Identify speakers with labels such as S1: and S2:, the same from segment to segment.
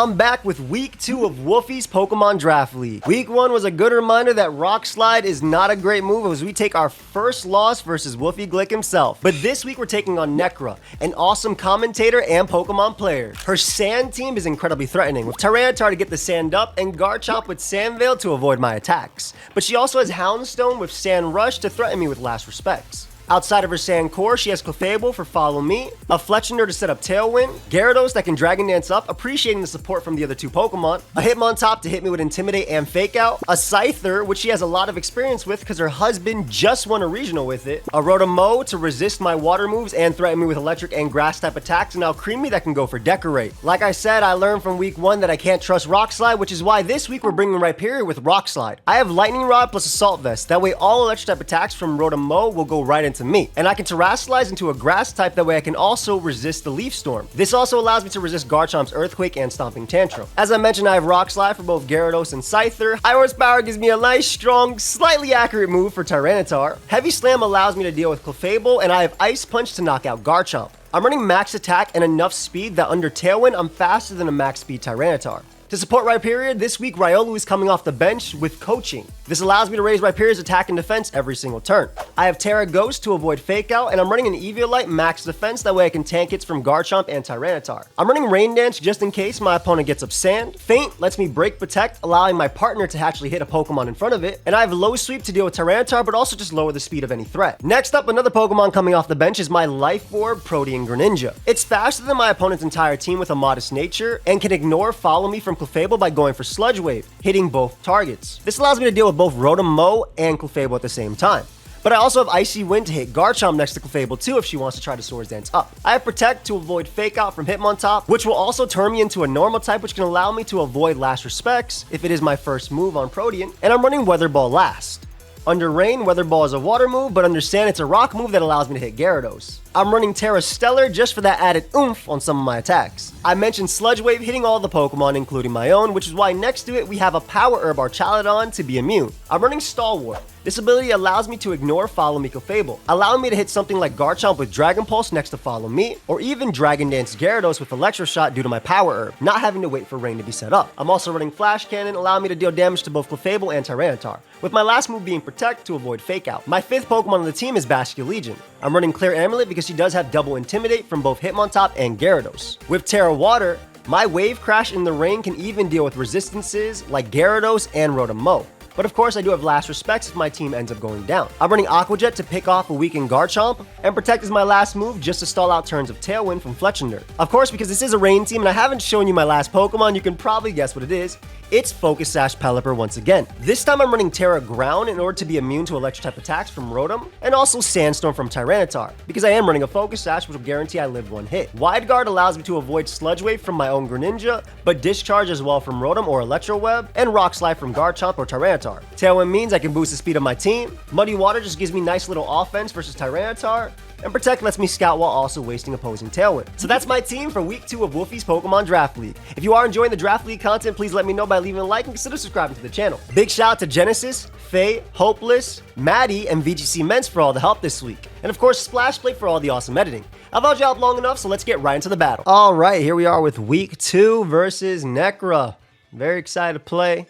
S1: I'm back with week 2 of Wolfey's Pokemon Draft League. Week 1 was a good reminder that Rock Slide is not a great move as we take our first loss versus Wolfey Glick himself. But this week we're taking on Nekkra, an awesome commentator and Pokemon player. Her Sand team is incredibly threatening, with Tyranitar to get the Sand up and Garchomp with Sand Veil to avoid my attacks. But she also has Houndstone with Sand Rush to threaten me with last respects. Outside of her Sand Core, she has Clefable for Follow Me, a Fletchinder to set up Tailwind, Gyarados that can Dragon Dance up, appreciating the support from the other two Pokemon, a Hitmontop to hit me with Intimidate and Fake Out, a Scyther, which she has a lot of experience with because her husband just won a regional with it, a Rotom to resist my water moves and threaten me with electric and grass type attacks, and now Creamy that can go for Decorate. Like I said, I learned from week 1 that I can't trust Rock Slide, which is why this week we're bringing Rhyperior with Rock Slide. I have Lightning Rod plus Assault Vest, that way all electric type attacks from Rotom will go right into me. And I can Terrasilize into a grass type, that way I can also resist the Leaf Storm. This also allows me to resist Garchomp's Earthquake and Stomping Tantrum. As I mentioned, I have Rock Slide for both Gyarados and Scyther. High Horsepower gives me a nice, strong, slightly accurate move for Tyranitar. Heavy Slam allows me to deal with Clefable, and I have Ice Punch to knock out Garchomp. I'm running max attack and enough speed that under Tailwind, I'm faster than a max speed Tyranitar. To support Rhyperior, this week Riolu is coming off the bench with Coaching. This allows me to raise Rhyperior's attack and defense every single turn. I have Terra Ghost to avoid Fake Out, and I'm running an Eviolite max defense, that way I can tank hits from Garchomp and Tyranitar. I'm running Rain Dance just in case my opponent gets up Sand. Feint lets me break Protect, allowing my partner to actually hit a Pokemon in front of it, and I have Low Sweep to deal with Tyranitar, but also just lower the speed of any threat. Next up, another Pokemon coming off the bench is my Life Orb Protean Greninja. It's faster than my opponent's entire team with a modest nature, and can ignore Follow Me from Clefable by going for Sludge Wave, hitting both targets. This allows me to deal with both Rotom and Clefable at the same time. But I also have Icy Wind to hit Garchomp next to Clefable too if she wants to try to Swords Dance up. I have Protect to avoid Fake Out from Hitmontop, which will also turn me into a normal type, which can allow me to avoid Last Respects if it is my first move on Protean, and I'm running Weather Ball last. Under Rain, Weather Ball is a water move, but under Sand, it's a rock move that allows me to hit Gyarados. I'm running Terra Stellar just for that added oomph on some of my attacks. I mentioned Sludge Wave hitting all the Pokemon, including my own, which is why next to it we have a Power Herb Archaladon to be immune. I'm running Stalwart. This ability allows me to ignore Follow Me Clefable, allowing me to hit something like Garchomp with Dragon Pulse next to Follow Me, or even Dragon Dance Gyarados with Electro Shot due to my Power Herb, not having to wait for Rain to be set up. I'm also running Flash Cannon, allowing me to deal damage to both Clefable and Tyranitar, with my last move being Protect to avoid Fake Out. My 5th Pokemon on the team is Basculegion. I'm running Clear Amulet because she does have double Intimidate from both Hitmontop and Gyarados. With Terra Water, my Wave Crash in the Rain can even deal with resistances like Gyarados and Rotom. But of course, I do have Last Respects if my team ends up going down. I'm running Aqua Jet to pick off a weakened Garchomp, and Protect is my last move just to stall out turns of Tailwind from Fletchinder. Of course, because this is a Rain team and I haven't shown you my last Pokemon, you can probably guess what it is. It's Focus Sash Pelipper once again. This time I'm running Terra Ground in order to be immune to electric type attacks from Rotom, and also Sandstorm from Tyranitar, because I am running a Focus Sash which will guarantee I live one hit. Wide Guard allows me to avoid Sludge Wave from my own Greninja, but Discharge as well from Rotom or Electro Web, and Rock Slide from Garchomp or Tyranitar. Tailwind means I can boost the speed of my team, Muddy Water just gives me nice little offense versus Tyranitar, and Protect lets me scout while also wasting opposing Tailwind. So that's my team for week 2 of Wolfey's Pokemon Draft League. If you are enjoying the Draft League content, please let me know by leaving a like and consider subscribing to the channel. Big shout out to Genesis, Faye, Hopeless, Maddie, and VGC Ments for all the help this week. And of course, Splash Plate for all the awesome editing. I've held you out long enough, so let's get right into the battle. All right, here we are with week 2 versus Nekkra. Very excited to play.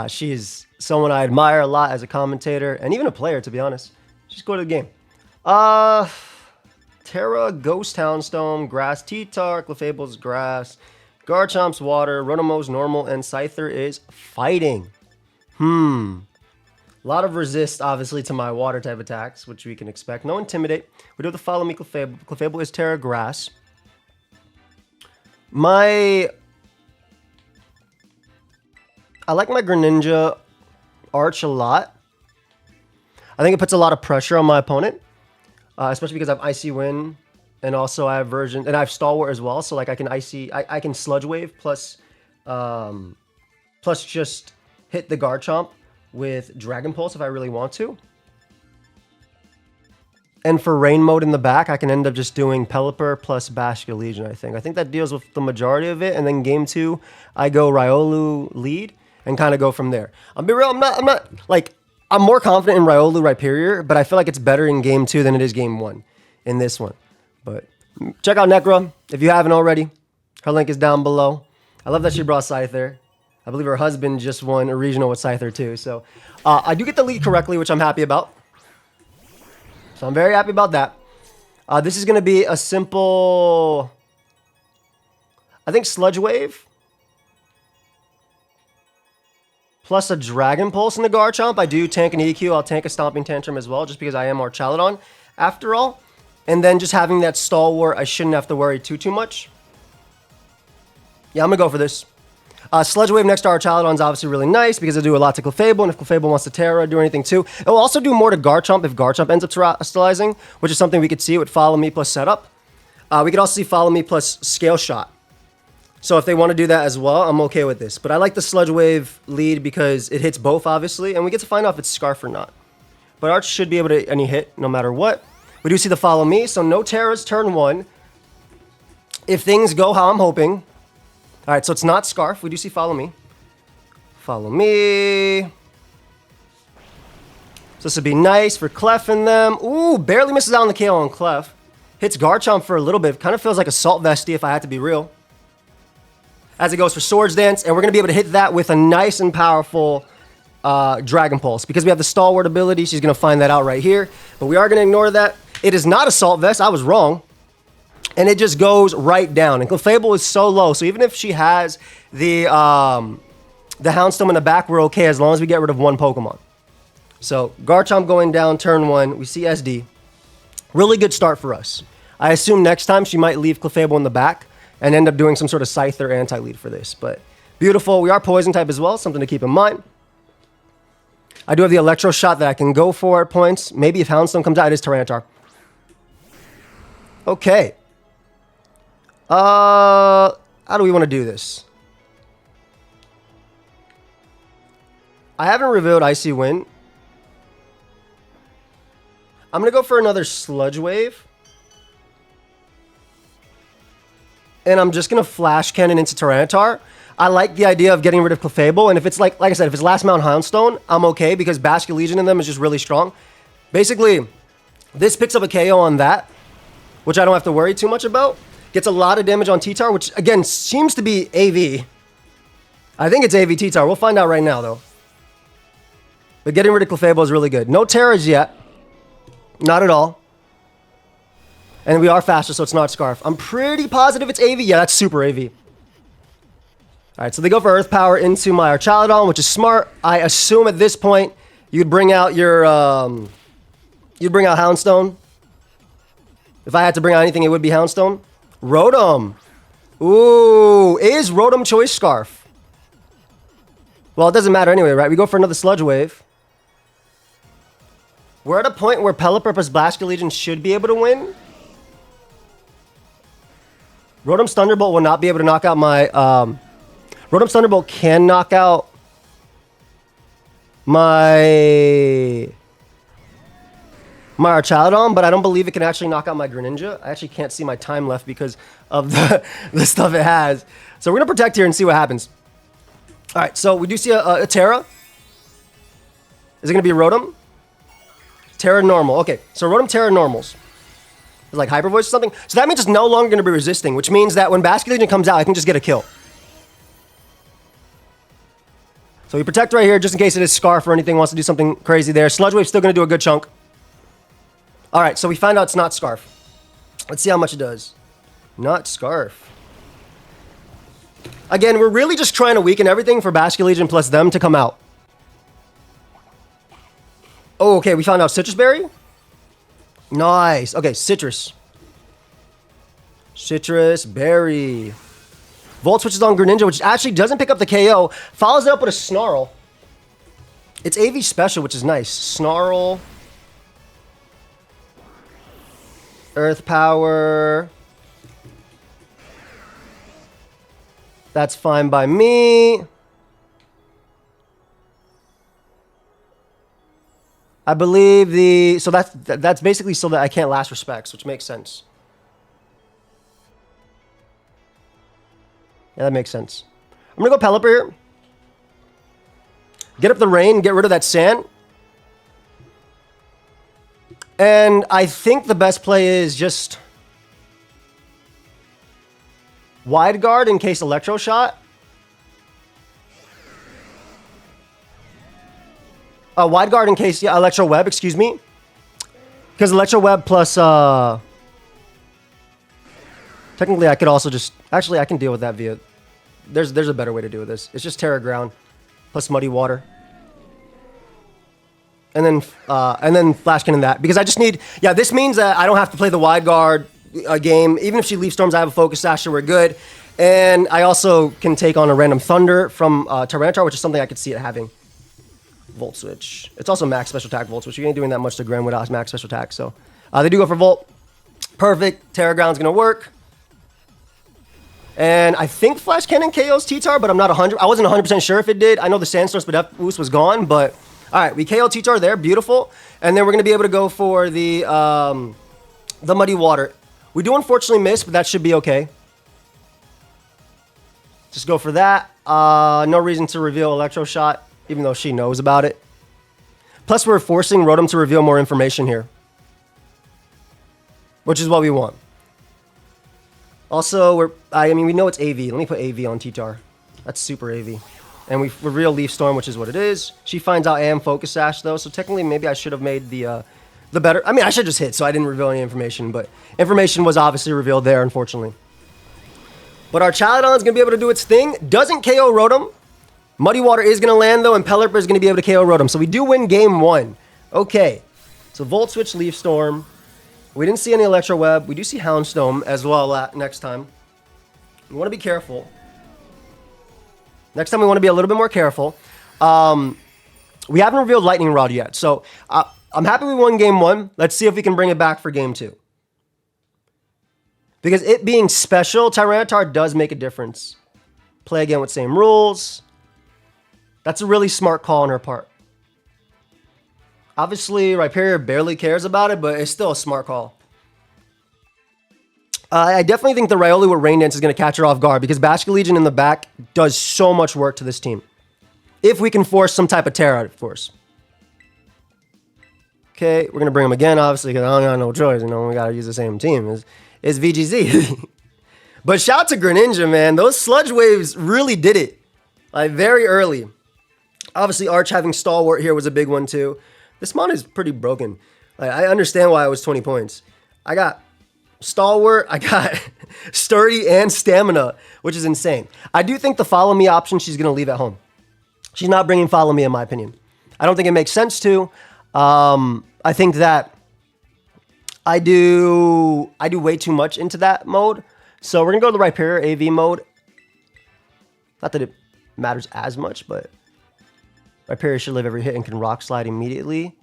S1: She is someone I admire a lot as a commentator and even a player, to be honest. Just go to the game. Terra, Ghost Houndstone, Grass T-Tar, Clefable's Grass, Garchomp's Water, Rotomo's Normal, and Scyther is Fighting. A lot of resist, obviously, to my Water type attacks, which we can expect. No Intimidate. We do have to Follow Me Clefable. Clefable is Terra Grass. I like my Greninja Arch a lot. I think it puts a lot of pressure on my opponent. Especially because I have Icy Wind, and also I have and I have Stalwart as well. So like I can Sludge Wave plus just hit the Garchomp with Dragon Pulse if I really want to. And for Rain Mode in the back, I can end up just doing Pelipper plus Basculegion, I think. I think that deals with the majority of it. And then game 2, I go Riolu lead and kind of go from there. I'll be real, I'm not like, I'm more confident in Riolu Rhyperior, but I feel like it's better in game 2 than it is game 1 in this one. But check out Nekkra if you haven't already. Her link is down below. I love that she brought Scyther. I believe her husband just won a regional with Scyther too. So I do get the lead correctly, which I'm happy about. So I'm very happy about that. This is going to be a simple, I think, Sludge Wave. Plus a Dragon Pulse in the Garchomp. I do tank an EQ. I'll tank a Stomping Tantrum as well, just because I am Archaludon after all. And then just having that Stalwart, I shouldn't have to worry too much. Yeah, I'm going to go for this. Sludge Wave next to Archaludon is obviously really nice because it'll do a lot to Clefable, and if Clefable wants to Terra, do anything too. It will also do more to Garchomp if Garchomp ends up Terastallizing, which is something we could see with Follow Me plus Setup. We could also see Follow Me plus Scale Shot. So if they want to do that as well, I'm okay with this. But I like the Sludge Wave lead because it hits both, obviously, and we get to find out if it's Scarf or not. But Arch should be able to any hit no matter what. We do see the Follow Me, so no Terras turn 1. If things go how I'm hoping. All right, so it's not Scarf. We do see Follow Me. Follow Me. So this would be nice for Clef in them. Ooh, barely misses out on the KO on Clef. Hits Garchomp for a little bit. Kind of feels like a Salt Vestie if I had to be real. As it goes for Swords Dance, and we're going to be able to hit that with a nice and powerful Dragon Pulse. Because we have the Stalwart ability, she's going to find that out right here. But we are going to ignore that. It is not Assault Vest. I was wrong. And it just goes right down. And Clefable is so low, so even if she has the Houndstone in the back, we're okay as long as we get rid of one Pokemon. So Garchomp going down turn 1. We see SD. Really good start for us. I assume next time she might leave Clefable in the back and end up doing some sort of Scyther anti-lead for this. But beautiful. We are Poison type as well, something to keep in mind. I do have the Electro Shot that I can go for at points. Maybe if Houndstone comes out, it is Tyranitar. Okay. How do we want to do this? I haven't revealed Icy Wind. I'm going to go for another Sludge Wave. And I'm just going to Flash Cannon into Tyranitar. I like the idea of getting rid of Clefable. And if it's like I said, if it's Last Mount Houndstone, I'm okay because Basket Legion in them is just really strong. Basically, this picks up a KO on that, which I don't have to worry too much about. Gets a lot of damage on T-Tar, which again seems to be AV. I think it's AV T-Tar. We'll find out right now though. But getting rid of Clefable is really good. No Terras yet. Not at all. And we are faster, so it's not Scarf. I'm pretty positive it's AV. Yeah, that's super AV. All right, so they go for Earth Power into my Archaludon, which is smart. I assume at this point you'd bring out your you'd bring out Houndstone. If I had to bring out anything, it would be Houndstone. Rotom. Ooh, is Rotom Choice Scarf? Well, it doesn't matter anyway, right? We go for another Sludge Wave. We're at a point where Pelipper plus Basket Legion should be able to win. Rotom's Thunderbolt will not be able to knock out my... Rotom's Thunderbolt can knock out my Archaludon, but I don't believe it can actually knock out my Greninja. I actually can't see my time left because of the stuff it has. So we're going to protect here and see what happens. All right, so we do see a Terra. Is it going to be a Rotom? Terra Normal. Okay, so Rotom Terra Normals. It's like Hyper Voice or something. So that means it's no longer going to be resisting, which means that when Basket Legion comes out, I can just get a kill. So we protect right here just in case it is Scarf or anything wants to do something crazy there. Sludge Wave's still going to do a good chunk. All right, so we find out it's not Scarf. Let's see how much it does. Not Scarf. Again, we're really just trying to weaken everything for Basket Legion plus them to come out. Oh, okay, we found out Citrus Berry. Nice. Okay, Citrus. Citrus Berry. Volt switches on Greninja, which actually doesn't pick up the KO. Follows it up with a Snarl. It's AV Special, which is nice. Snarl. Earth Power. That's fine by me. I believe the... So that's basically so that I can't last respects, which makes sense. Yeah, that makes sense. I'm going to go Pelipper here. Get up the rain, get rid of that sand. And I think the best play is just... Wide Guard in case Electro Shot. Wide Guard in case, yeah, Electro Web, excuse me. Because Electro Web plus, technically I could also just, actually I can deal with that via, there's a better way to do this. It's just Terra Ground plus Muddy Water. And then Flash Cannon that. Because I just need, yeah, this means that I don't have to play the Wide Guard game. Even if she Leaf Storms, I have a Focus Sash, so we're good. And I also can take on a random Thunder from Tyranitar, which is something I could see it having. Volt Switch. It's also max special attack Volt Switch. You ain't doing that much to Gren without max special attack, so. They do go for Volt. Perfect. Terra Ground's gonna work. And I think Flash Cannon KOs T-Tar, but I'm not 100. I wasn't 100% sure if it did. I know the Sandstorm Speed boost was gone, but all right, we KO T-Tar there, beautiful. And then we're gonna be able to go for the Muddy Water. We do unfortunately miss, but that should be okay. Just go for that. No reason to reveal Electro Shot, even though she knows about it. Plus, we're forcing Rotom to reveal more information here, which is what we want. Also, I mean, we know it's AV. Let me put AV on T-Tar. That's super AV. And we reveal Leaf Storm, which is what it is. She finds out I am Focus Sash, though, so technically maybe I should have made the better... I mean, I should just hit, so I didn't reveal any information, but information was obviously revealed there, unfortunately. But our Chaladon is going to be able to do its thing. Doesn't KO Rotom. Muddy Water is going to land, though, and Pelipper is going to be able to KO Rotom. So we do win game 1. Okay. So Volt Switch, Leaf Storm. We didn't see any Electro Web. We do see Houndstone as well next time. We want to be careful. Next time we want to be a little bit more careful. We haven't revealed Lightning Rod yet. So I'm happy we won game 1. Let's see if we can bring it back for game 2. Because it being special, Tyranitar does make a difference. Play again with same rules. That's a really smart call on her part. Obviously, Rhyperior barely cares about it, but it's still a smart call. I definitely think the Riolu with Rain Dance is going to catch her off guard because Basket Legion in the back does so much work to this team. If we can force some type of Terra, of course. Okay, we're going to bring him again, obviously, because I don't got no choice. You know, we got to use the same team. It's VGZ. But shout out to Greninja, man. Those Sludge Waves really did it. Like, very early. Obviously, Arch having Stalwart here was a big one, too. This mon is pretty broken. Like, I understand why it was 20 points. I got Stalwart, I got Sturdy, and Stamina, which is insane. I do think the Follow Me option she's going to leave at home. She's not bringing Follow Me, in my opinion. I don't think it makes sense to. I think that I do way too much into that mode. So we're going to go to the Rhyperior AV mode. Not that it matters as much, but Rhyperior should live every hit and can Rock Slide immediately.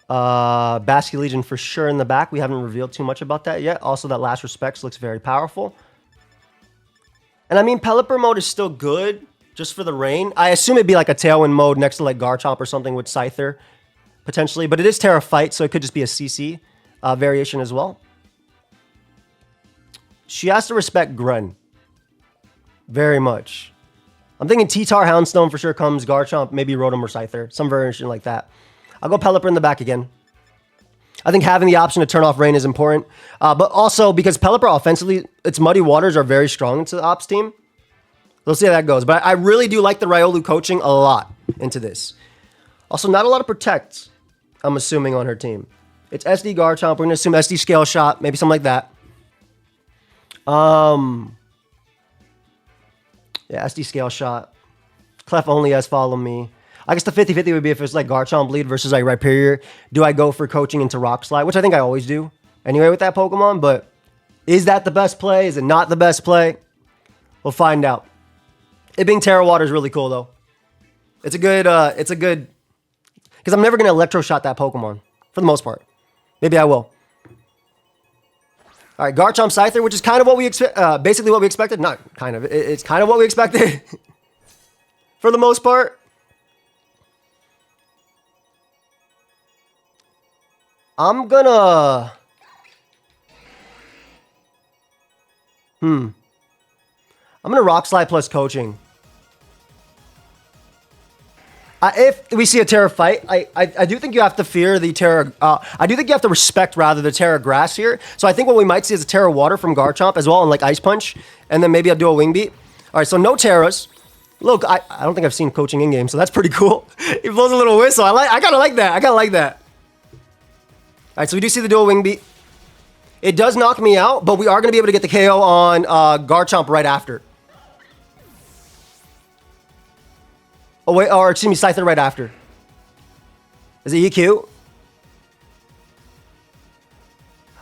S1: Basket Legion for sure in the back. We haven't revealed too much about that yet. Also, that Last Respects looks very powerful. And I mean, Pelipper mode is still good just for the rain. I assume it'd be like a Tailwind mode next to like Garchomp or something with Scyther, potentially. But it is Terra Fight, so it could just be a CC variation as well. She has to respect Gren. Very much. I'm thinking T-Tar, Houndstone for sure comes, Garchomp, maybe Rotom or Scyther. Some variation like that. I'll go Pelipper in the back again. I think having the option to turn off Rain is important. But also, because Pelipper offensively, its Muddy Waters are very strong into the Ops team. We'll see how that goes. But I really do like the Riolu coaching a lot into this. Also, not a lot of Protect, I'm assuming, on her team. It's SD Garchomp. We're going to assume SD Scale Shot, maybe something like that. Yeah, SD Scale Shot. Clef only has Follow Me. I guess the 50-50 would be if it's like Garchomp lead versus like Rhyperior. Do I go for coaching into Rock Slide? Which I think I always do anyway with that Pokemon. But is that the best play? Is it not the best play? We'll find out. It being Terra Water is really cool though. It's a good, because I'm never going to Electro Shot that Pokemon for the most part. Maybe I will. All right, Garchomp Scyther, which is kind of what we expect, basically what we expected. Not kind of, it's kind of what we expected for the most part. I'm gonna... I'm gonna Rock Slide plus coaching. If we see a Terra Fight, I do think you have to fear the Terra... I do think you have to respect, rather, the Terra Grass here. So I think what we might see is a Terra Water from Garchomp as well, and like Ice Punch. And then maybe I'll do a Wing Beat. All right, so no Terras. Look, I don't think I've seen coaching in game, so that's pretty cool. He blows a little whistle. I kind of like that. I kind of like that. All right, so we do see the dual wing beat. It does knock me out, but we are going to be able to get the KO on Garchomp right after. Oh, wait, or excuse me, Scyther right after. Is it EQ?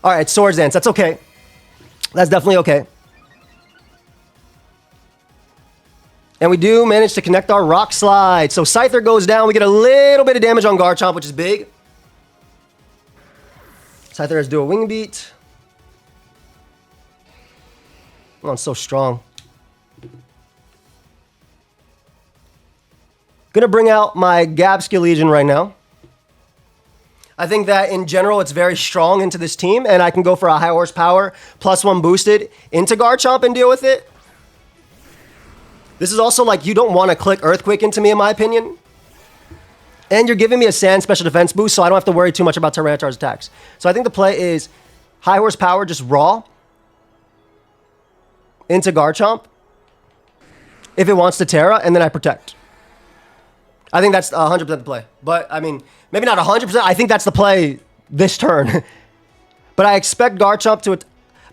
S1: All right, Swords Dance. That's okay. That's definitely okay. And we do manage to connect our Rock Slide. So Scyther goes down. We get a little bit of damage on Garchomp, which is big. Scyther has dual wing beat. Oh, it's so strong. Gonna bring out my Gabsky Legion right now. I think that in general, it's very strong into this team, and I can go for a high horsepower, +1 boosted into Garchomp and deal with it. This is also like, you don't want to click Earthquake into me, in my opinion. And you're giving me a Sand special defense boost, so I don't have to worry too much about Tyranitar's attacks. So I think the play is high horsepower, just raw, into Garchomp, if it wants to Terra, and then I protect. I think that's 100% the play. But, I mean, maybe not 100%. I think that's the play this turn. But I expect Garchomp to...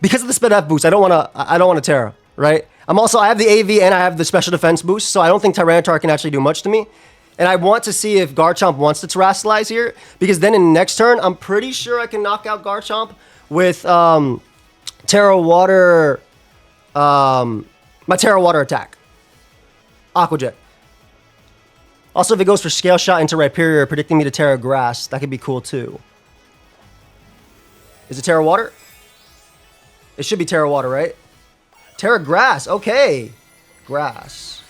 S1: Because of the Spit F boost, I don't want to Terra, right? I have the AV and I have the special defense boost, so I don't think Tyranitar can actually do much to me. And I want to see if Garchomp wants to Terrasilize here, because then in the next turn, I'm pretty sure I can knock out Garchomp with Terra Water... my Terra Water attack. Aqua Jet. Also, if it goes for Scale Shot into Rhyperior, predicting me to Terra Grass, that could be cool too. Is it Terra Water? It should be Terra Water, right? Terra Grass, okay. Grass.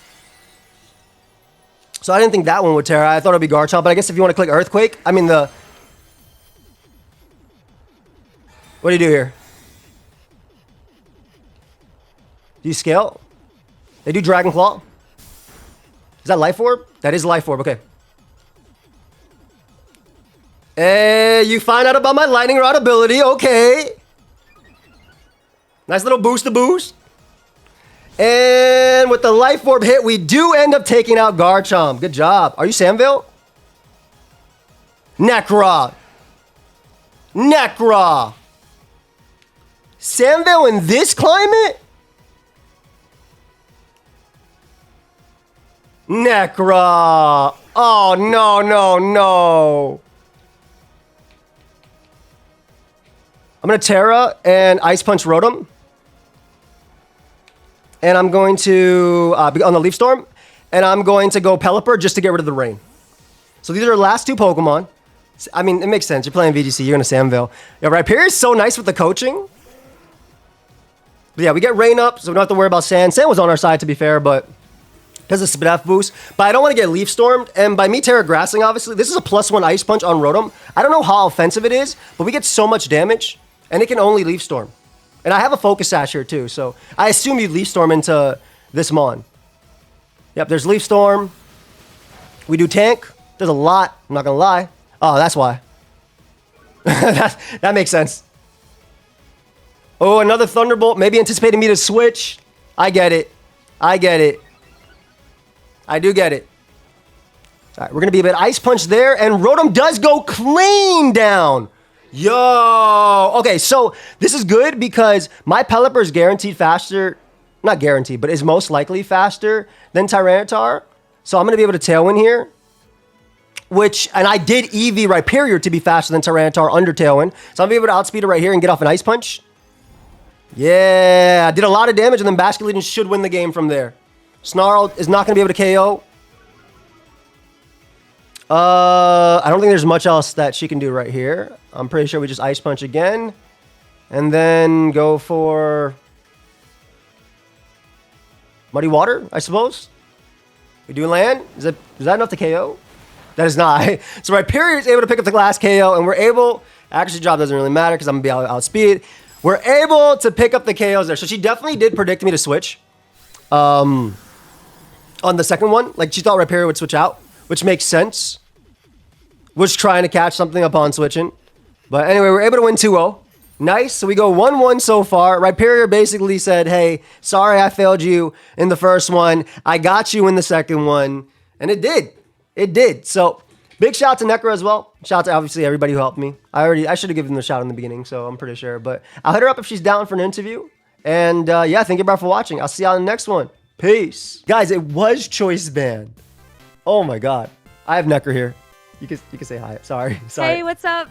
S1: So I didn't think that one would Terra. I thought it would be Garchomp, but I guess if you want to click Earthquake, I mean the... What do you do here? Do you scale? They do Dragon Claw. Is that Life Orb? That is Life Orb, okay. Hey, you find out about my Lightning Rod ability, okay. Nice little boost to boost. And with the Life Orb hit, we do end up taking out Garchomp. Good job. Are you Sandvale? Nekkra. Nekkra. Sandvale in this climate? Nekkra. Oh, no, no, no. I'm going to Terra and Ice Punch Rotom. And I'm going to, on the Leaf Storm, and I'm going to go Pelipper just to get rid of the rain. So these are our last two Pokemon. I mean, it makes sense. You're playing VGC, you're going to Sandvale. Yeah, Rhyperior is so nice with the coaching. But yeah, we get rain up, so we don't have to worry about Sand. Sand was on our side, to be fair, but because of Spit F boost. But I don't want to get Leaf Stormed, and by me Terra Grassing, obviously, this is a +1 Ice Punch on Rotom. I don't know how offensive it is, but we get so much damage, and it can only Leaf Storm. And I have a Focus Sash here too, so I assume you'd Leaf Storm into this Mon. Yep, there's Leaf Storm. We do Tank. There's a lot, I'm not gonna lie. Oh, that's why. that makes sense. Oh, another Thunderbolt, maybe anticipating me to switch. I get it. I get it. I do get it. All right, we're gonna be a bit Ice Punch there, and Rotom does go clean down. Yo! Okay, so this is good because my Pelipper is guaranteed faster. Not guaranteed, but is most likely faster than Tyranitar. So I'm going to be able to Tailwind here. And I did EV Rhyperior to be faster than Tyranitar under Tailwind. So I'm going to be able to outspeed it right here and get off an Ice Punch. Yeah, I did a lot of damage, and then Basket Legion should win the game from there. Snarl is not going to be able to KO. I don't think there's much else that she can do right here. I'm pretty sure we just Ice Punch again. And then go for Muddy Water, I suppose. We do land. Is that enough to KO? That is not. So Rhyperior is able to pick up the last KO, and we're able... Actually, job doesn't really matter because I'm going to be outspeed. We're able to pick up the KOs there. So she definitely did predict me to switch. On the second one. Like, she thought Rhyperior would switch out, which makes sense. Was trying to catch something upon switching. But anyway, we're able to win 2-0. Nice. So we go 1-1 so far. Rhyperior basically said, hey, sorry I failed you in the first one. I got you in the second one. And it did. It did. So big shout out to Nekkra as well. Shout out to obviously everybody who helped me. I should have given them a shout in the beginning, so I'm pretty sure. But I'll hit her up if she's down for an interview. And yeah, thank you everybody for watching. I'll see y'all in the next one. Peace. Guys, it was choice band. Oh my God. I have Nekkra here. You can say hi. Sorry.
S2: Hey, what's up?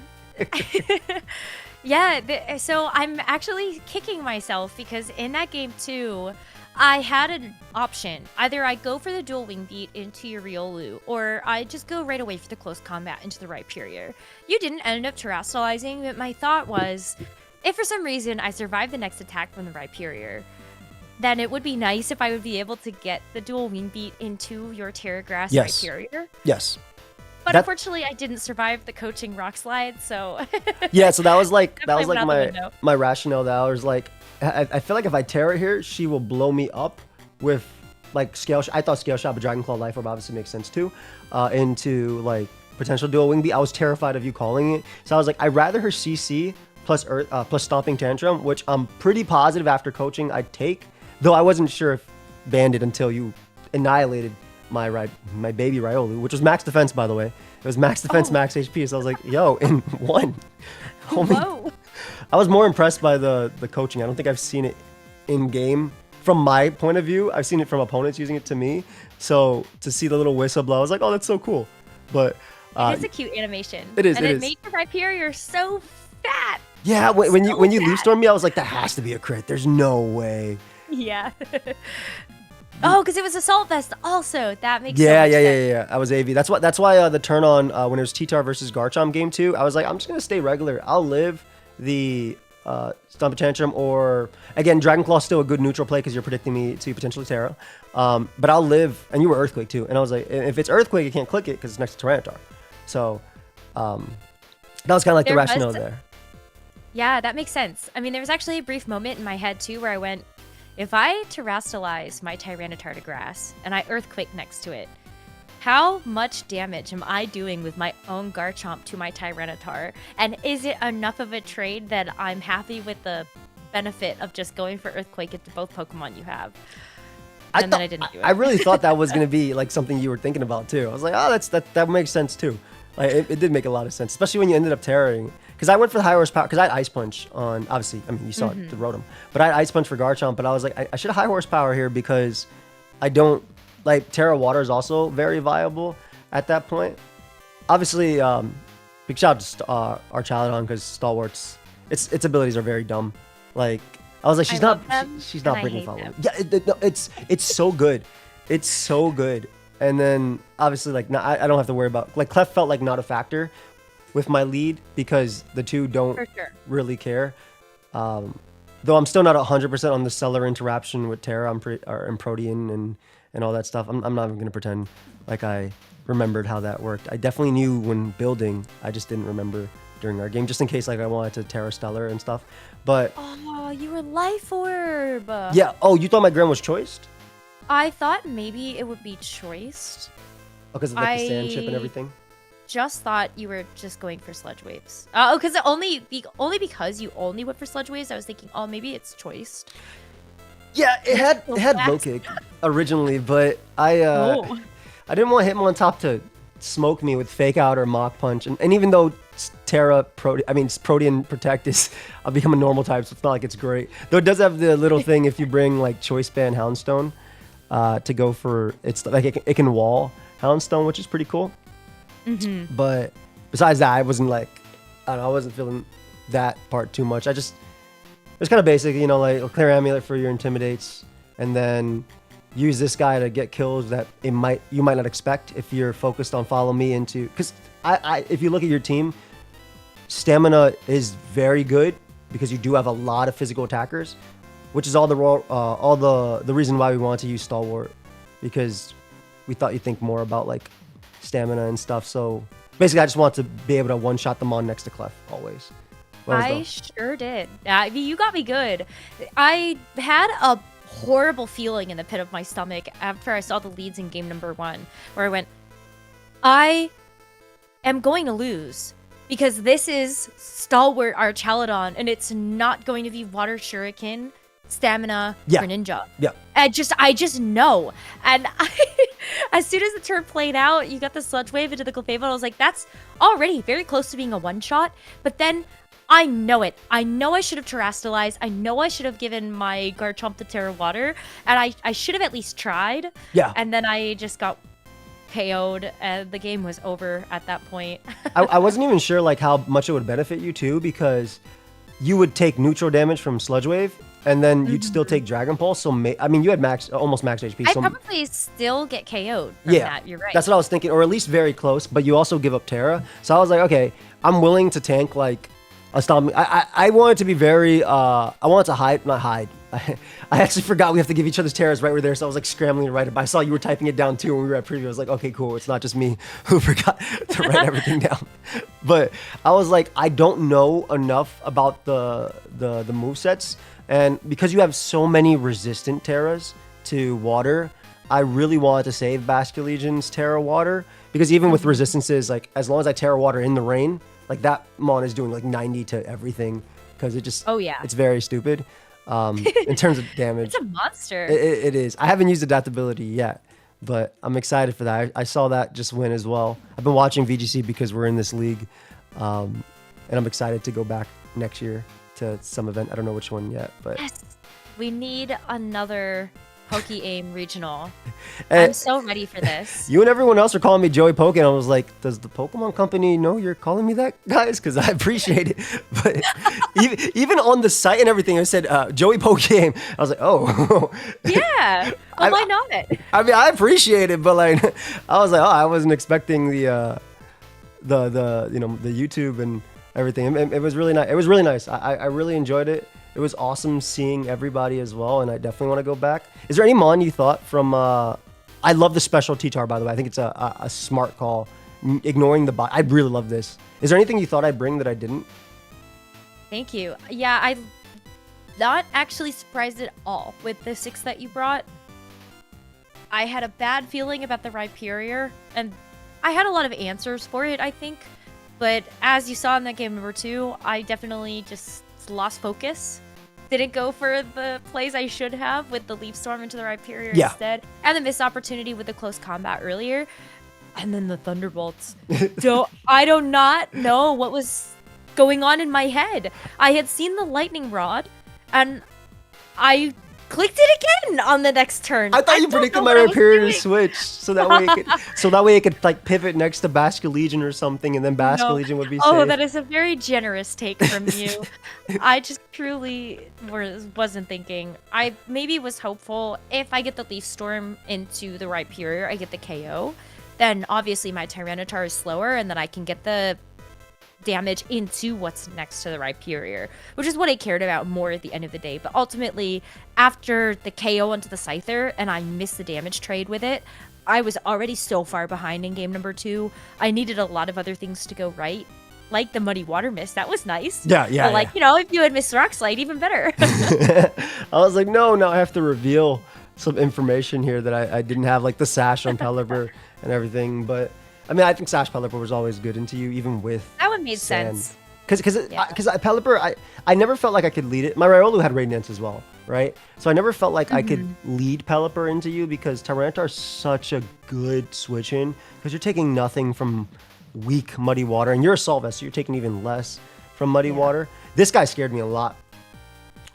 S2: Yeah, so I'm actually kicking myself because in that game too, I had an option. Either I go for the dual wing beat into your Riolu, or I just go right away for the close combat into the Rhyperior. You didn't end up terrestrializing, but my thought was, if for some reason I survive the next attack from the Rhyperior, then it would be nice if I would be able to get the dual wing beat into your Terra Grass Rhyperior.
S1: Yes.
S2: But unfortunately, I didn't survive the coaching rock slide, so...
S1: Yeah, so that was like my rationale. That I was like, I feel like if I Terra here, she will blow me up with like Scale Shot. I thought Scale Shot, but Dragon Claw Life Orb obviously makes sense too. Into like potential dual wing beat. I was terrified of you calling it, so I was like, I'd rather her CC plus Earth plus Stomping Tantrum, which I'm pretty positive after coaching I'd take. Though I wasn't sure if Bandit until you annihilated my baby Riolu, which was max defense, by the way. It was max defense, max HP. So I was like, yo, in one.
S2: Whoa.
S1: I was more impressed by the coaching. I don't think I've seen it in game from my point of view. I've seen it from opponents using it to me. So to see the little whistle blow, I was like, oh, that's so cool. But
S2: it is a cute animation.
S1: It is.
S2: And
S1: it
S2: made the Rhyperior so fat.
S1: Yeah, when you leaf stormed me, I was like, that has to be a crit. There's no way.
S2: Yeah. Oh, because it was Assault Vest also. That makes sense.
S1: Yeah. I was AV. That's why the turn on when it was T-Tar versus Garchomp game 2, I was like, I'm just gonna stay regular. I'll live the Stomp Tantrum, or again, Dragon Claw still a good neutral play because you're predicting me to potentially Terra. But I'll live, and you were Earthquake too. And I was like, if it's Earthquake, you can't click it because it's next to Tyranitar. So that was kind of like the rationale there.
S2: Yeah, that makes sense. I mean, there was actually a brief moment in my head too where I went, if I terrestrialize my Tyranitar to grass and I Earthquake next to it, how much damage am I doing with my own Garchomp to my Tyranitar? And is it enough of a trade that I'm happy with the benefit of just going for Earthquake into both Pokemon you have? And then I didn't do it.
S1: I really thought that was going to be like something you were thinking about too. I was like, oh, that makes sense too. Like it did make a lot of sense, especially when you ended up terroring. Because I went for the high horsepower, because I had Ice Punch on, obviously, I mean, you saw it, the Rotom. But I had Ice Punch for Garchomp, but I was like, I should have high horsepower here because I don't, like, Terra Water is also very viable at that point. Obviously, big shout out to Archaludon, because Stalwart's, its abilities are very dumb. Like, I was like, she's not breaking follow. Yeah, it's so good. It's so good. And then, obviously, like, I don't have to worry about, like, Clef felt like not a factor with my lead because the two don't really care. Though I'm still not 100% on the Stellar interaction with Terra and Protean and all that stuff. I'm not even going to pretend like I remembered how that worked. I definitely knew when building. I just didn't remember during our game, just in case like I wanted to Terra Stellar and stuff. But
S2: oh, you were Life Orb.
S1: Yeah. Oh, you thought my Grim was choiced?
S2: I thought maybe it would be choiced.
S1: Oh, because of like the sand chip and everything?
S2: Just thought you were just going for Sludge Waves. Oh, because only because you only went for Sludge Waves, I was thinking, oh, maybe it's choiced.
S1: Yeah, it had Low Kick originally, but I didn't want Hitmontop to smoke me with Fake Out or Mach Punch, and even though Protean Protect is, I'll become a normal type, so it's not like it's great. Though it does have the little thing if you bring like Choice Band Houndstone to go for, it's like it can wall Houndstone, which is pretty cool. But besides that, I wasn't like, I don't know, I wasn't feeling that part too much. It was kind of basic, you know, like clear Amulet for your Intimidates, and then use this guy to get kills that you might not expect if you're focused on follow me into, because if you look at your team, stamina is very good because you do have a lot of physical attackers, which is all the reason why we wanted to use Stalwart, because we thought you'd think more about like stamina and stuff. So basically I just want to be able to one-shot them on next to Clef always.
S2: I sure did. You got me good. I had a horrible feeling in the pit of my stomach after I saw the leads in game number 1, where I went, I am going to lose because this is Stalwart Archaludon, and it's not going to be Water Shuriken, Stamina, Greninja.
S1: Yeah.
S2: I just know. And as soon as the turn played out, you got the Sludge Wave into the Clefable, and I was like, that's already very close to being a one-shot. But then I know it. I know I should have Terastallized. I know I should have given my Garchomp the Terra Water, and I should have at least tried.
S1: Yeah.
S2: And then I just got KO'd, and the game was over at that point.
S1: I wasn't even sure like how much it would benefit you too, because you would take neutral damage from Sludge Wave, and then you'd still take Dragon Pulse. So I mean, you had almost max HP.
S2: I
S1: so
S2: probably still get KO'd from that. You're right.
S1: That's what I was thinking, or at least very close. But you also give up Terra, so I was like, okay, I'm willing to tank like a Stomp. I wanted to be very. I wanted to not hide. I actually forgot we have to give each other's Terras right. We're there, so I was like scrambling to write it. But I saw you were typing it down too when we were at preview. I was like, okay, cool. It's not just me who forgot to write everything down. But I was like, I don't know enough about the movesets. And because you have so many resistant Terras to water, I really wanted to save Basculegion's Terra Water. Because even with resistances, like as long as I Terra Water in the rain, like that mon is doing like 90 to everything. Because it just, it's very stupid. In terms of damage.
S2: It's a monster.
S1: It is. I haven't used adaptability yet, but I'm excited for that. I saw that just win as well. I've been watching VGC because we're in this league, and I'm excited to go back next year to some event. I don't know which one yet, but
S2: yes, we need another PokeAim regional. I'm so ready for this.
S1: You and everyone else are calling me Joey Poke, and I was like, does the Pokemon Company know you're calling me that, guys? Because I appreciate it. But even on the site and everything, I said Joey Pokeaim. I was like, oh.
S2: Yeah. Why not?
S1: I mean, I appreciate it, but like, I was like, oh, I wasn't expecting the YouTube and everything. It was really nice. It was really nice. I really enjoyed it. It was awesome seeing everybody as well, and I definitely want to go back. Is there any mon you thought from... I love the special T-Tar, by the way. I think it's a smart call. Ignoring the bot. I really love this. Is there anything you thought I'd bring that I didn't?
S2: Thank you. Yeah, I'm not actually surprised at all with the 6 that you brought. I had a bad feeling about the Rhyperior, and I had a lot of answers for it, I think. But as you saw in that game number 2, I definitely just lost focus. Didn't go for the plays I should have with the Leaf Storm into the Rhyperior instead. And the missed opportunity with the close combat earlier. And then the Thunderbolts. I do not know what was going on in my head. I had seen the Lightning Rod, and I clicked it again on the next turn.
S1: I thought you predicted my Rhyperior to switch, so that way it could like pivot next to Basculegion or something, and then Basculegion would be safe.
S2: Oh, that is a very generous take from you. I just truly wasn't thinking. I maybe was hopeful if I get the Leaf Storm into the Rhyperior, I get the KO. Then obviously my Tyranitar is slower, and then I can get the damage into what's next to the Rhyperior, which is what I cared about more at the end of the day. But ultimately, after the KO onto the Scyther and I missed the damage trade with it, I was already so far behind in game number 2. I needed a lot of other things to go right, like the Muddy Water Mist. That was nice.
S1: Yeah.
S2: But like, if you had missed Rock Slide, even better.
S1: I was like, no, I have to reveal some information here that I didn't have, like the Sash on Pelipper and everything. But I mean, I think Sash Pelipper was always good into you, even with
S2: that one made
S1: sand.
S2: sense.
S1: Because Pelipper, I never felt like I could lead it. My Riolu had Radiance as well, right? So I never felt like I could lead Pelipper into you, because Tyranitar is such a good switch in, because you're taking nothing from weak Muddy Water, and you're a Solvest, so you're taking even less from Muddy Water. This guy scared me a lot.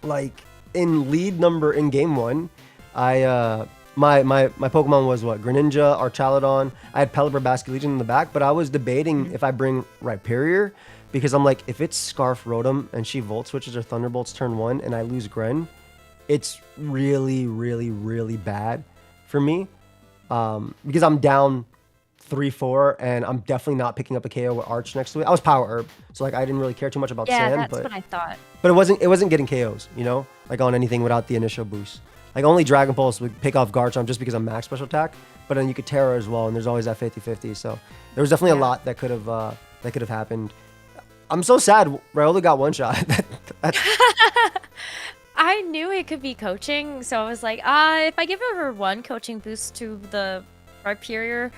S1: Like in game 1, My Pokemon was what? Greninja, Archaludon. I had Pelipper, Basculegion in the back, but I was debating if I bring Rhyperior, because I'm like, if it's Scarf Rotom and she Volt Switches or Thunderbolts turn 1 and I lose Gren, it's really, really, really bad for me. Because I'm down 3-4 and I'm definitely not picking up a KO with Arch next to it. I was Power Herb, so like I didn't really care too much about Sand.
S2: Yeah, that's what I thought.
S1: But it wasn't getting KOs, like on anything without the initial boost. Like, only Dragon Pulse would pick off Garchomp just because I'm max special attack, but then you could Terra as well, and there's always that 50-50. So there was definitely a lot that could have happened. I'm so sad Riolu got one shot.
S2: I knew it could be coaching, so I was like, if I give her one coaching boost to the Rhyperior,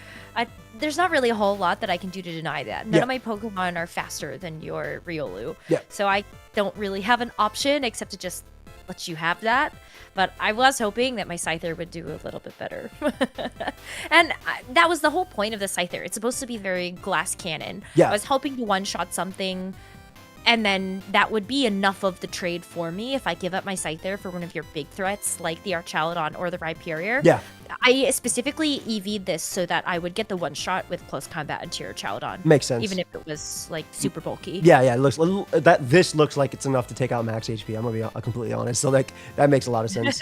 S2: there's not really a whole lot that I can do to deny that. None of my Pokemon are faster than your Riolu.
S1: Yeah.
S2: So I don't really have an option except to just let you have that. But I was hoping that my Scyther would do a little bit better. And that was the whole point of the Scyther. It's supposed to be very glass cannon.
S1: Yeah.
S2: I was hoping to one-shot something, and then that would be enough of the trade for me if I give up my Scyther for one of your big threats like the Archaludon or the Rhyperior.
S1: Yeah.
S2: I specifically EV'd this so that I would get the one-shot with close combat into your Archaludon.
S1: Makes sense.
S2: Even if it was, like, super bulky.
S1: Yeah, it looks this looks like it's enough to take out max HP. I'm gonna be completely honest. So like that makes a lot of sense.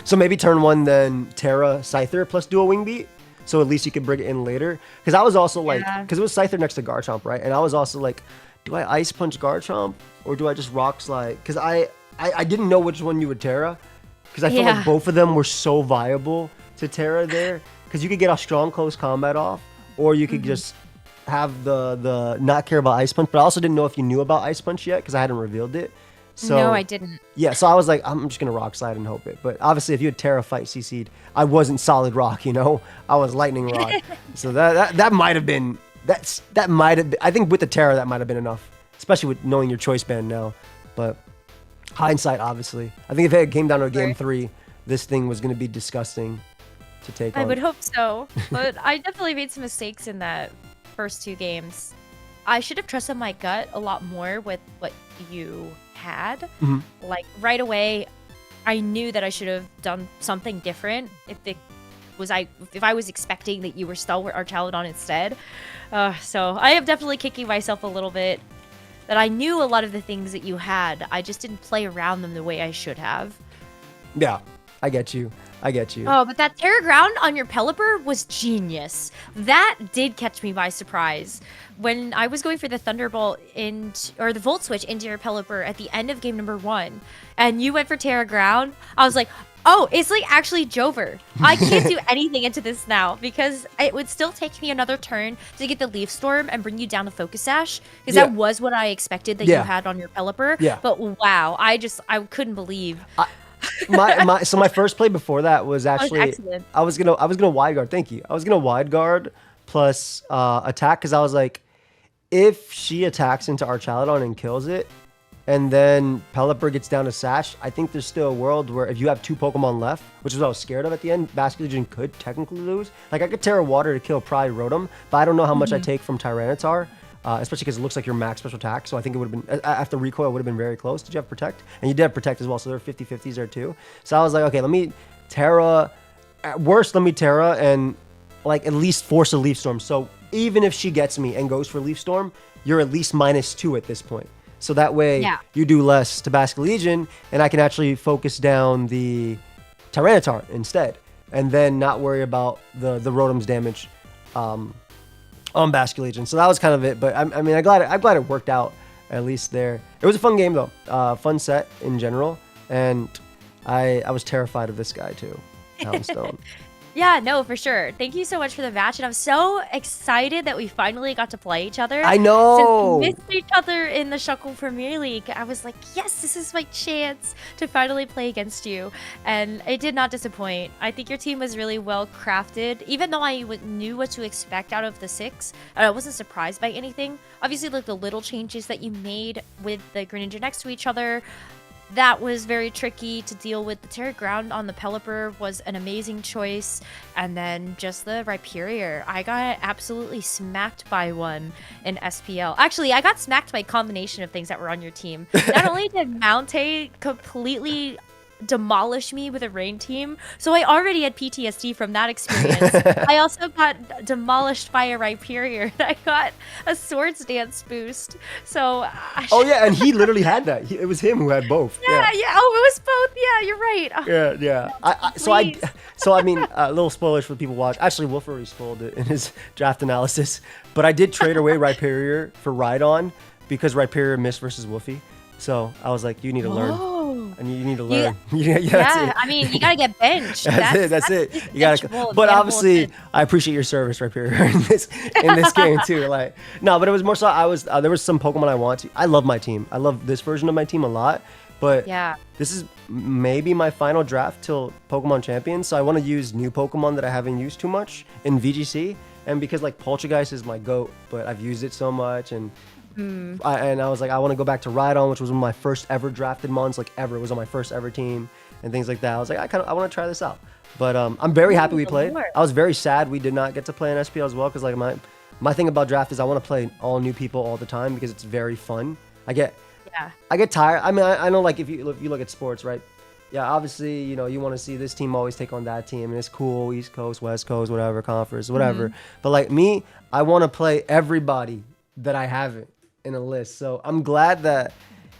S1: So maybe turn 1 then Terra Scyther plus dual wing beat. So at least you could bring it in later. Because I was also like, because it was Scyther next to Garchomp, right? And I was also like, do I Ice Punch Garchomp or do I just Rock Slide? Because I didn't know which one you would Terra. Because I feel like both of them were so viable to Terra there. Because you could get a strong close combat off, or you could just have the not care about Ice Punch. But I also didn't know if you knew about Ice Punch yet because I hadn't revealed it. So,
S2: no, I didn't.
S1: Yeah, so I was like, I'm just gonna Rock Slide and hope it. But obviously, if you had Terra Fight CC'd, I wasn't Solid Rock, you know, I was Lightning Rod. So that might have been that might have been. I think with the Terra that might have been enough, especially with knowing your choice band now. But hindsight, obviously, I think if it came down to a game 3, this thing was gonna be disgusting to take on.
S2: I would hope so, but I definitely made some mistakes in that first 2 games. I should have trusted my gut a lot more with what you had. Like right away, I knew that I should have done something different if I was expecting that you were Stalwart Archaludon instead. So I am definitely kicking myself a little bit that I knew a lot of the things that you had. I just didn't play around them the way I should have.
S1: Yeah, I get you.
S2: Oh, but that Terra Ground on your Pelipper was genius. That did catch me by surprise. When I was going for the Thunderbolt or the Volt Switch into your Pelipper at the end of game number 1, and you went for Terra Ground, I was like, oh, it's like actually Jover. I can't do anything into this now because it would still take me another turn to get the Leaf Storm and bring you down to Focus Sash because that was what I expected that you had on your Pelipper.
S1: Yeah.
S2: But wow, I couldn't believe.
S1: So my first play before that was actually I was gonna wide guard. Thank you. I was gonna wide guard plus attack because I was like, if she attacks into Archaludon and kills it, and then Pelipper gets down to Sash, I think there's still a world where if you have 2 Pokemon left, which is what I was scared of at the end, Basculegion could technically lose. Like I could Terra Water to kill Pride Rotom, but I don't know how much I take from Tyranitar. Especially because it looks like your max special attack. So I think it would have been, after recoil, it would have been very close. Did you have Protect? And you did have Protect as well, so there were 50-50s there too. So I was like, okay, let me Terra, at worst, let me Terra and like at least force a Leaf Storm. So even if she gets me and goes for Leaf Storm, you're at least -2 at this point. So that way you do less to Basculegion and I can actually focus down the Tyranitar instead. And then not worry about the Rotom's damage. On Basculegion. So that was kind of it. But I mean, I'm glad it worked out at least there. It was a fun game though. Fun set in general. And I was terrified of this guy too, Houndstone.
S2: Yeah, no, for sure. Thank you so much for the match. And I'm so excited that we finally got to play each other.
S1: I know.
S2: Since we missed each other in the Shuckle Premier League, I was like, yes, this is my chance to finally play against you. And it did not disappoint. I think your team was really well crafted. Even though I knew what to expect out of the 6, I wasn't surprised by anything. Obviously, like the little changes that you made with the Greninja next to each other, that was very tricky to deal with. The Terra Ground on the Pelipper was an amazing choice. And then just the Rhyperior. I got absolutely smacked by one in SPL. Actually, I got smacked by a combination of things that were on your team. Not only did Mountay completely demolish me with a rain team, so I already had PTSD from that experience. I also got demolished by a Rhyperior. I got a Swords Dance boost. So
S1: oh yeah, and he literally had that. It was him who had both.
S2: Yeah. Oh, it was both. Yeah, you're right.
S1: Yeah. So I mean, a little spoilers for the people watch. Actually, Wolf already spoiled it in his draft analysis, but I did trade away Rhyperior for Rhydon because Rhyperior missed versus Wolfey. So I was like, you need to learn. And you need to learn.
S2: Yeah, I mean, you gotta get benched.
S1: That's it. You gotta. But obviously, I appreciate your service right here in this game too. Like, no, but it was more so. I was there was some Pokemon I want to. I love my team. I love this version of my team a lot. But this is maybe my final draft till Pokemon Champions. So I want to use new Pokemon that I haven't used too much in VGC. And because like Poltergeist is my GOAT, but I've used it so much, and I was like, I want to go back to Rhydon, which was one of my first ever drafted mons, like ever. It was on my first ever team and things like that. I was like, I want to try this out. But I'm very happy we played. I was very sad we did not get to play in SPL as well, because like my thing about draft is I want to play all new people all the time because it's very fun. I get tired. I mean, I know like if you look at sports, right? Yeah, obviously, you know, you want to see this team always take on that team, and it's cool, East Coast, West Coast, whatever, conference, whatever. But like me, I want to play everybody that I haven't in a list. So I'm glad that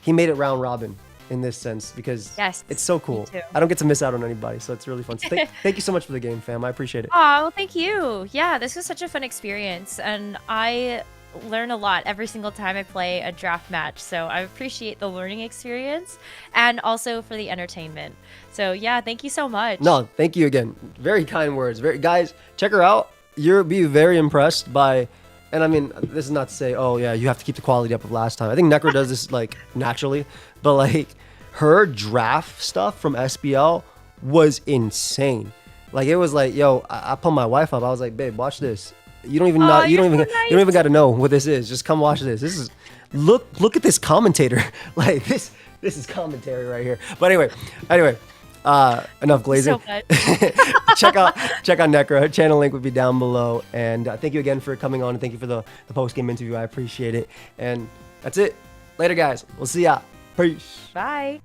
S1: he made it round robin in this sense, because it's so cool. I don't get to miss out on anybody, so it's really fun. So thank you so much for the game, fam. I appreciate it.
S2: Oh, well, thank you. Yeah, this was such a fun experience, and I learn a lot every single time I play a draft match. So I appreciate the learning experience and also for the entertainment. So yeah, thank you so much.
S1: No, thank you again. Very kind words. Guys, check her out. You'll be very impressed by, and I mean, this is not to say, oh yeah, you have to keep the quality up of last time. I think Nekkra does this like naturally, but like her draft stuff from SPL was insane. Like it was like, yo, I put my wife up. I was like, babe, watch this. You don't even got to know what this is. Just come watch this. This is look at this commentator. Like this is commentary right here. But anyway, enough glazing.
S2: So
S1: check out Nekkra. Her channel link would be down below. And thank you again for coming on, and thank you for the post game interview. I appreciate it. And that's it. Later, guys. We'll see ya. Peace.
S2: Bye.